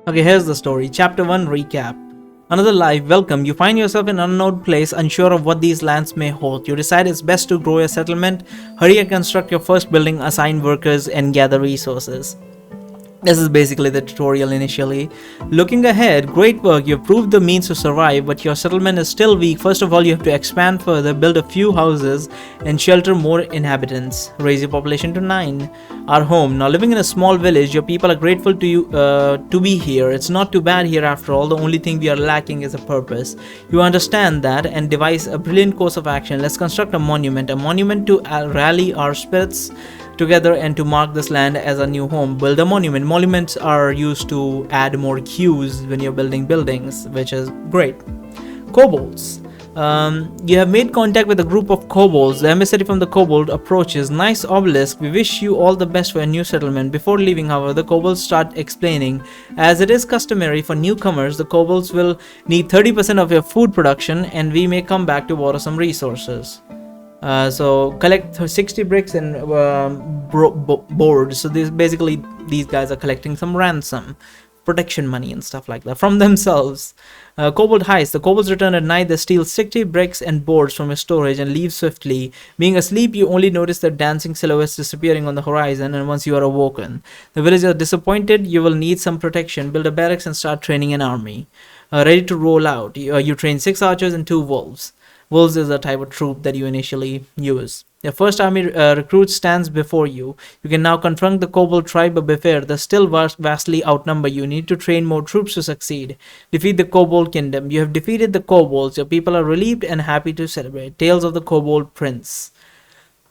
Okay, here's the story. Chapter 1 Recap. Another life, welcome. You find yourself in an unknown place, unsure of what these lands may hold. You decide it's best to grow your settlement, hurry and construct your first building, assign workers, and gather resources. This is basically the tutorial initially. Looking ahead, great work, you've proved the means to survive, but your settlement is still weak. First of all, you have to expand further, build a few houses, and shelter more inhabitants. Raise your population to 9. Our home. Now living in a small village, your people are grateful to you to be here. It's not too bad here after all. The only thing we are lacking is a purpose. You understand that and devise a brilliant course of action. Let's construct a monument to rally our spirits together and to mark this land as a new home. Build a monument. Monuments are used to add more queues when you're building buildings, which is great. Kobolds. You have made contact with a group of kobolds. The emissary from the kobold approaches. Nice obelisk. We wish you all the best for your new settlement. Before leaving, however, the kobolds start explaining. As it is customary for newcomers, the kobolds will need 30% of your food production, and we may come back to borrow some resources. So collect 60 bricks and boards. So these guys are collecting some ransom, protection money and stuff like that from themselves. Kobold heist. The kobolds return at night. They steal 60 bricks and boards from your storage and leave swiftly. Being asleep, you only notice their dancing silhouettes disappearing on the horizon, and once you are awoken, the villagers are disappointed. You will need some protection. Build a barracks and start training an army. Ready to roll out. You train 6 archers and 2 wolves. Wolves is a type of troop that you initially use. Your first army recruit stands before you. You can now confront the kobold tribe, but beware, they still vastly outnumber you. You need to train more troops to succeed. Defeat the kobold kingdom. You have defeated the kobolds. Your people are relieved and happy to celebrate. Tales of the Kobold Prince.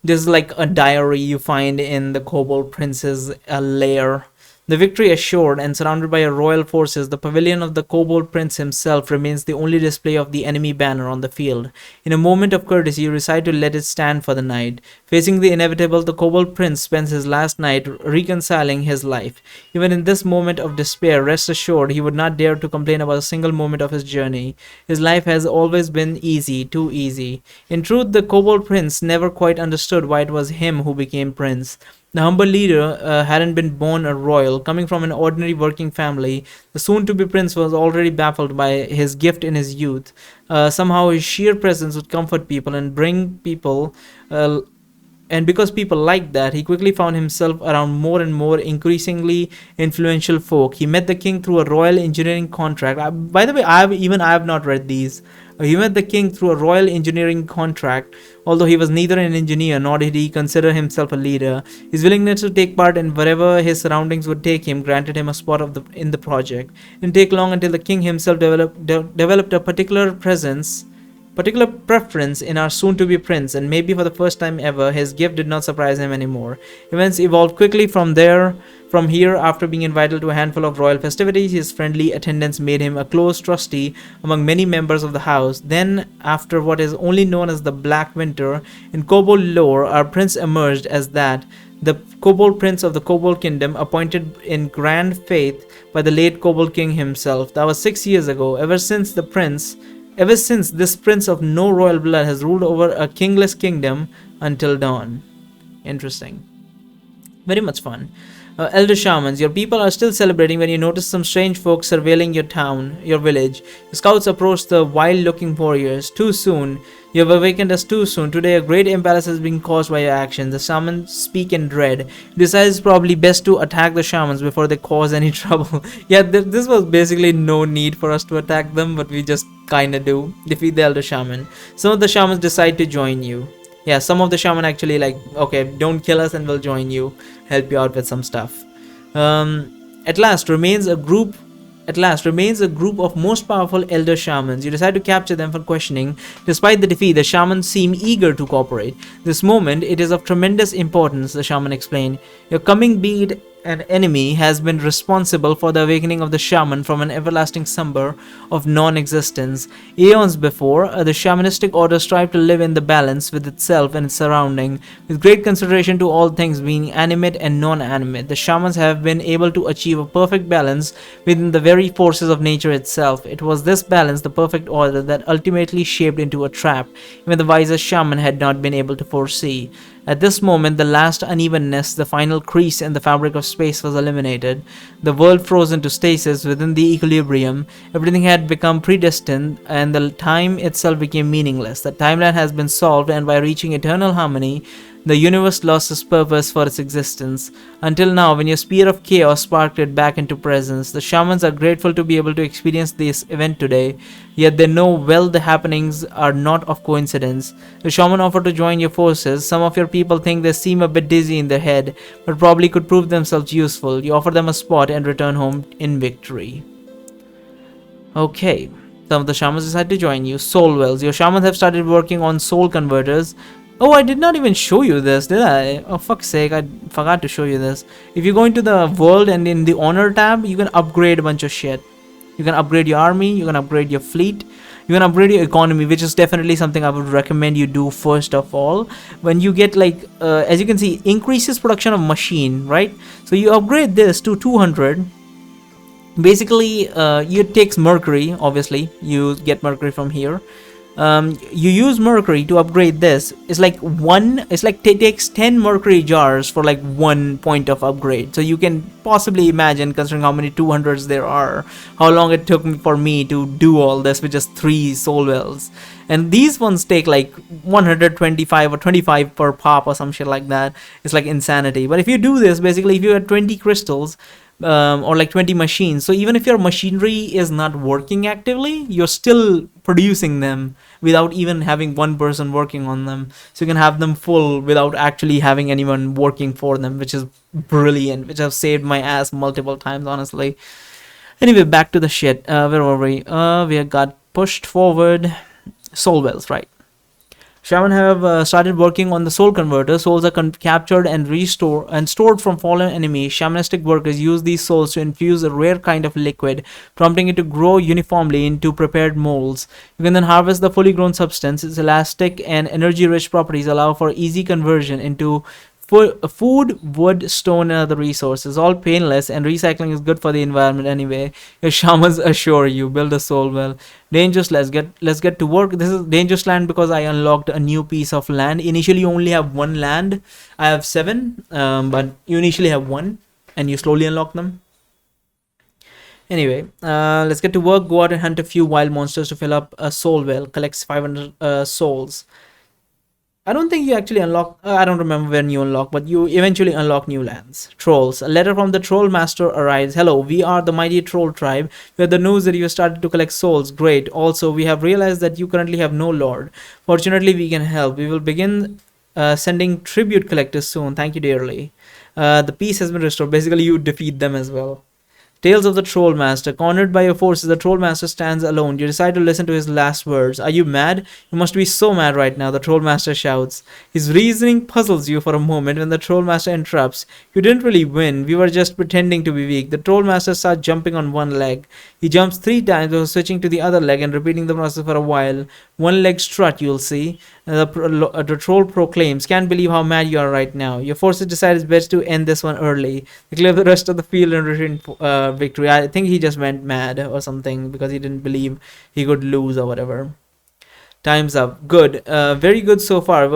This is like a diary you find in the Kobold Prince's lair. The victory assured and surrounded by royal forces, the pavilion of the Kobold Prince himself remains the only display of the enemy banner on the field. In a moment of courtesy, you decide to let it stand for the night. Facing the inevitable, the Kobold Prince spends his last night reconciling his life. Even in this moment of despair, rest assured, he would not dare to complain about a single moment of his journey. His life has always been easy, too easy. In truth, the Kobold Prince never quite understood why it was him who became prince. The humble leader hadn't been born a royal. Coming from an ordinary working family, the soon-to-be prince was already baffled by his gift in his youth. Somehow his sheer presence would comfort people and bring people... and because people liked that, he quickly found himself around more and more increasingly influential folk. He met the king through a royal engineering contract. By the way, I have not read these. He met the king through a royal engineering contract. Although he was neither an engineer nor did he consider himself a leader, his willingness to take part in wherever his surroundings would take him granted him a spot in the project. It didn't take long until the king himself developed a particular preference in our soon-to-be prince, and maybe for the first time ever, his gift did not surprise him anymore. Events evolved quickly from here. After being invited to a handful of royal festivities, his friendly attendance made him a close trustee among many members of the house. Then, after what is only known as the Black Winter in Kobold lore, our prince emerged as that, the Kobold Prince of the Kobold Kingdom, appointed in grand faith by the late Kobold King himself. That was 6 years ago. Ever since this prince of no royal blood has ruled over a kingless kingdom until dawn. Interesting. Very much fun. Elder shamans. Your people are still celebrating when you notice some strange folk surveilling your village. The scouts approach the wild-looking warriors. Too soon. You have awakened us too soon. Today a great imbalance has been caused by your actions. The shamans speak in dread. You decide it's probably best to attack the shamans before they cause any trouble. Yeah, this was basically no need for us to attack them, but we just kinda do. Defeat the elder shaman. Some of the shamans decide to join you. Yeah, some of the shaman actually like, okay, don't kill us and we'll join you, help you out with some stuff. At last remains a group of most powerful elder shamans. You decide to capture them for questioning. Despite the defeat, the shamans seem eager to cooperate. This moment, it is of tremendous importance, the shaman explained. Your coming, be it an enemy, has been responsible for the awakening of the shaman from an everlasting slumber of non-existence. Aeons before, the shamanistic order strived to live in the balance with itself and its surrounding, with great consideration to all things being animate and non-animate. The shamans have been able to achieve a perfect balance within the very forces of nature itself. It was this balance, the perfect order, that ultimately shaped into a trap, even the wisest shaman had not been able to foresee. At this moment, the last unevenness, the final crease in the fabric of space was eliminated. The world froze into stasis within the equilibrium. Everything had become predestined, and the time itself became meaningless. The timeline has been solved, and by reaching eternal harmony, the universe lost its purpose for its existence. Until now, when your spear of chaos sparked it back into presence, the shamans are grateful to be able to experience this event today, yet they know well the happenings are not of coincidence. The shaman offered to join your forces. Some of your people think they seem a bit dizzy in their head, but probably could prove themselves useful. You offer them a spot and return home in victory. Okay. Some of the shamans decide to join you. Soul wells. Your shamans have started working on soul converters. Oh, I did not even show you this, did I? Oh, fuck's sake, I forgot to show you this. If you go into the world and in the honor tab, you can upgrade a bunch of shit. You can upgrade your army, you can upgrade your fleet, you can upgrade your economy, which is definitely something I would recommend you do first of all. When you get like, as you can see, increases production of machine, right? So you upgrade this to 200. Basically, it takes mercury, obviously. You get mercury from here. You use mercury to upgrade this. It's like it takes 10 mercury jars for like 1 point of upgrade. So you can possibly imagine, considering how many 200s there are, how long it took for me to do all this with just 3 soul wells. And these ones take like 125 or 25 per pop or some shit like that. It's like insanity. But if you do this, basically if you had 20 crystals, or like 20 machines, so even if your machinery is not working actively, you're still producing them without even having one person working on them. So you can have them full without actually having anyone working for them, which is brilliant, which have saved my ass multiple times, honestly. Anyway, back to the shit. Where were we? We got pushed forward. Soul wells, right? Shaman have started working on the soul converter. Souls are captured and stored from fallen enemies. Shamanistic workers use these souls to infuse a rare kind of liquid, prompting it to grow uniformly into prepared molds. You can then harvest the fully grown substance. Its elastic and energy-rich properties allow for easy conversion into food, wood, stone, and other resources. All painless, and recycling is good for the environment anyway. Your shamans assure you. Build a soul well. Dangerous. Let's get to work. This is dangerous land because I unlocked a new piece of land. Initially, you only have 1 land. I have 7, but you initially have 1, and you slowly unlock them. Anyway, let's get to work. Go out and hunt a few wild monsters to fill up a soul well. Collects 500 souls. I don't think you actually unlock, I don't remember when you unlock, but you eventually unlock new lands. Trolls. A letter from the troll master arrives. Hello, we are the mighty troll tribe. We have the news that you have started to collect souls. Great. Also, we have realized that you currently have no lord. Fortunately, we can help. We will begin sending tribute collectors soon. Thank you dearly. The peace has been restored. Basically, you defeat them as well. Tales of the Troll Master. Cornered by your forces, the Troll Master stands alone. You decide to listen to his last words. Are you mad? You must be so mad right now, the Troll Master shouts. His reasoning puzzles you for a moment when the Troll Master interrupts. You didn't really win. We were just pretending to be weak. The Troll Master starts jumping on one leg. He jumps 3 times before switching to the other leg and repeating the process for a while. One leg strut, you'll see. The troll proclaims, can't believe how mad you are right now. Your forces decide it's best to end this one early. They clear the rest of the field and return victory. I think he just went mad or something because he didn't believe he could lose or whatever. Time's up. Good. Very good so far.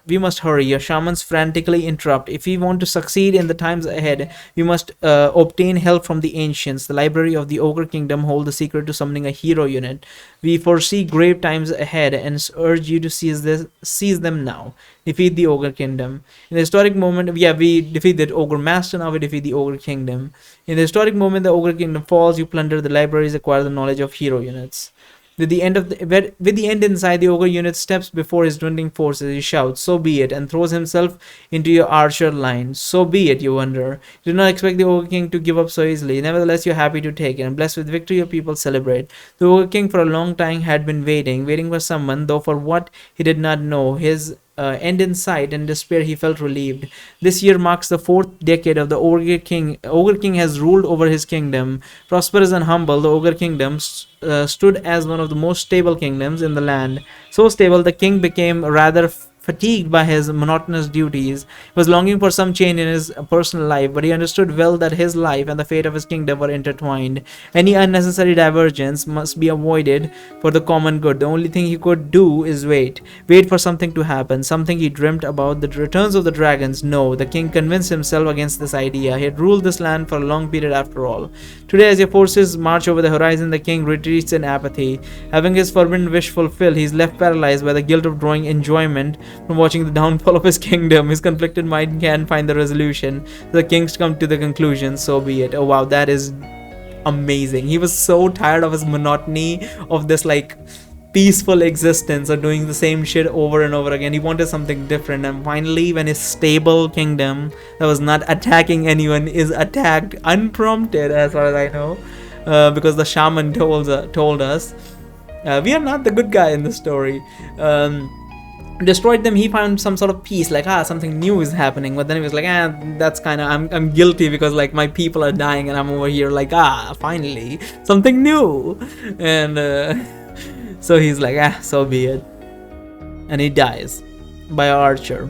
We must hurry. Your shamans frantically interrupt. If we want to succeed in the times ahead, we must obtain help from the ancients. The library of the Ogre Kingdom hold the secret to summoning a hero unit. We foresee grave times ahead and urge you to seize them now. Defeat the Ogre Kingdom. In the historic moment, we defeat the Ogre Master, now we defeat the Ogre Kingdom. In the historic moment the Ogre Kingdom falls, you plunder the libraries, acquire the knowledge of hero units. With the end inside, the ogre unit steps before his dwindling forces. He shouts, "So be it," and throws himself into your archer line. So be it, you wonder. You do not expect the ogre king to give up so easily. Nevertheless, you are happy to take it, and blessed with victory, your people celebrate. The ogre king for a long time had been waiting for someone, though for what he did not know. His end in sight, and despair he felt relieved. This year marks the 4th decade of the Ogre King. Ogre King has ruled over his kingdom. Prosperous and humble, the Ogre Kingdom stood as one of the most stable kingdoms in the land. So stable, the king became rather fatigued by his monotonous duties. He was longing for some change in his personal life, but he understood well that his life and the fate of his kingdom were intertwined. Any unnecessary divergence must be avoided for the common good. The only thing he could do is wait. Wait for something to happen, something he dreamt about, the returns of the dragons. No, the king convinced himself against this idea. He had ruled this land for a long period after all. Today, as your forces march over the horizon, the king retreats in apathy. Having his forbidden wish fulfilled, he is left paralyzed by the guilt of drawing enjoyment from watching the downfall of his kingdom. His conflicted mind can't find the resolution. The kings come to the conclusion, so be it. Oh wow, that is amazing. He was so tired of his monotony of this like peaceful existence of doing the same shit over and over again. He wanted something different, and finally when his stable kingdom that was not attacking anyone is attacked unprompted, as far as I know, because the shaman told us we are not the good guy in the story. Destroyed them, he found some sort of peace, like something new is happening. But then he was like, that's kind of, I'm guilty because like my people are dying and I'm over here like finally something new. And so he's like, so be it. And he dies by an archer.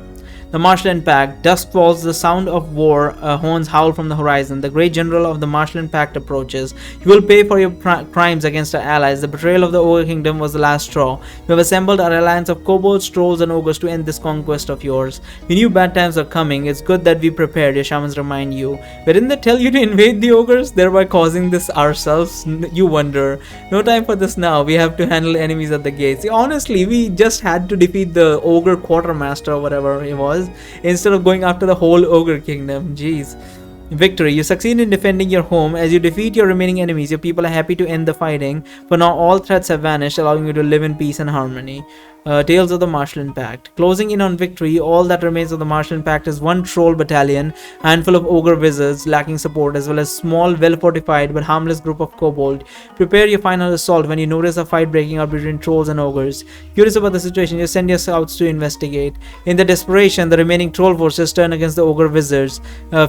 The Marshland Pact. Dusk falls, the sound of war horns howl from the horizon. The great general of the Marshland Pact approaches. You will pay for your crimes against our allies. The betrayal of the Ogre Kingdom was the last straw. You have assembled our alliance of kobolds, trolls, and ogres to end this conquest of yours. We knew bad times are coming. It's good that we prepared, your shamans remind you. But didn't they tell you to invade the ogres, thereby causing this ourselves? You wonder. No time for this now. We have to handle enemies at the gates. See, honestly, we just had to defeat the ogre quartermaster or whatever it was, instead of going after the whole ogre kingdom. Jeez. Victory. You succeed in defending your home. As you defeat your remaining enemies, your people are happy to end the fighting. For now, all threats have vanished, allowing you to live in peace and harmony. Tales of the Marshland Pact. Closing in on victory, all that remains of the Marshland Pact is one troll battalion, handful of ogre wizards lacking support, as well as small, well-fortified but harmless group of kobold. Prepare your final assault when you notice a fight breaking out between trolls and ogres. Curious about the situation, you send your scouts to investigate. In the desperation, the remaining troll forces turn against the ogre wizards.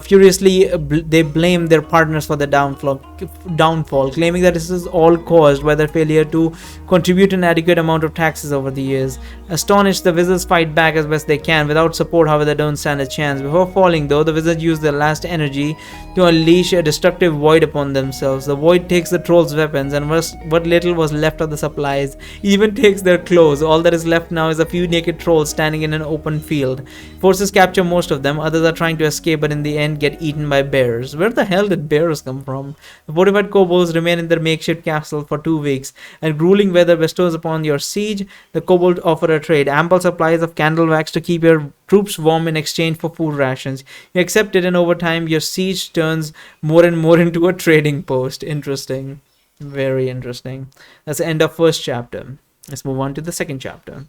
Furiously, they blame their partners for the downfall, claiming that this is all caused by their failure to contribute an adequate amount of taxes over the years. Astonished, the wizards fight back as best they can. Without support, however, they don't stand a chance. Before falling, though, the wizards use their last energy to unleash a destructive void upon themselves. The void takes the trolls' weapons and what little was left of the supplies, even takes their clothes. All that is left now is a few naked trolls standing in an open field. Forces capture most of them. Others are trying to escape, but in the end get eaten by bears. Where the hell did bears come from? The fortified kobolds remain in their makeshift castle for 2 weeks, and grueling weather bestows upon your siege. The kobold offer a trade, ample supplies of candle wax to keep your troops warm in exchange for food rations. You accept it, and over time your siege turns more and more into a trading post. Interesting. Very interesting. That's the end of first chapter. Let's move on to the second chapter.